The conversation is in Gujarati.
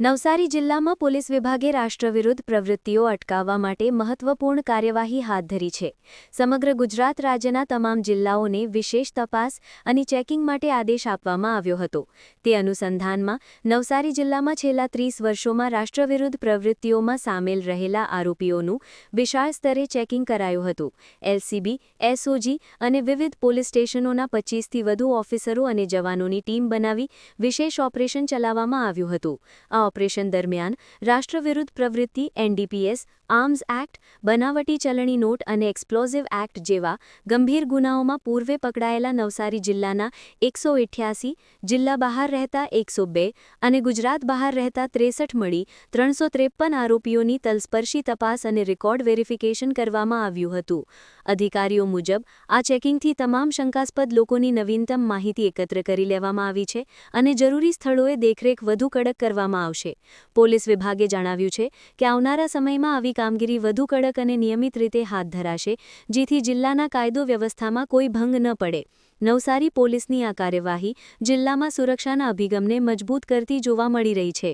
નવસારી જિલ્લામાં પોલીસ વિભાગે રાષ્ટ્રવિરુદ્ધ પ્રવૃત્તિઓ અટકાવવા માટે મહત્વપૂર્ણ કાર્યવાહી હાથ ધરી છે. સમગ્ર ગુજરાત રાજ્યના તમામ જિલ્લાઓને વિશેષ તપાસ અને ચેકિંગ માટે આદેશ આપવામાં આવ્યો હતો. તે અનુસંધાનમાં નવસારી જિલ્લામાં છેલ્લા 30 વર્ષોમાં રાષ્ટ્રવિરુદ્ધ પ્રવૃત્તિઓમાં સામેલ રહેલા આરોપીઓનું વિશાળ સ્તરે ચેકિંગ કરાયું હતું. એલસીબી, એસઓજી અને વિવિધ પોલીસ સ્ટેશનોના 25થી વધુ ઓફિસરો અને જવાનોની ટીમ બનાવી વિશેષ ઓપરેશન ચલાવવામાં આવ્યું હતું. આ ઓપરેશન દરમિયાન રાષ્ટ્રવિરુદ્ધ પ્રવૃત્તિ એનડીપીએસ, આર્મ્સ એક્ટ, બનાવટી ચલણી નોટ અને એક્સપ્લોઝિવ એક્ટ જેવા ગંભીર ગુનાઓમાં પૂર્વે પકડાયેલા નવસારી જિલ્લાના 188, જિલ્લા બહાર રહેતા 102 અને ગુજરાત બહાર રહેતા 63 મળી 353 આરોપીઓની તલસ્પર્શી તપાસ અને રેકોર્ડ વેરિફિકેશન કરવામાં આવ્યું હતું. અધિકારીઓ મુજબ આ ચેકિંગથી તમામ શંકાસ્પદ લોકોની નવીનતમ માહિતી એકત્ર કરી લેવામાં આવી છે અને જરૂરી સ્થળોએ દેખરેખ વધુ કડક કરવામાં આવશે. પોલીસ વિભાગે જણાવ્યું છે કે આવનારા સમયમાં આવી કામગીરી વધુ કડક અને નિયમિત રીતે હાથ ધરાશે, જેથી જિલ્લાના કાયદો વ્યવસ્થામાં કોઈ ભંગ ન પડે. નવસારી પોલીસની આ કાર્યવાહી જિલ્લામાં સુરક્ષાના અભિગમને મજબૂત કરતી જોવા મળી રહી છે.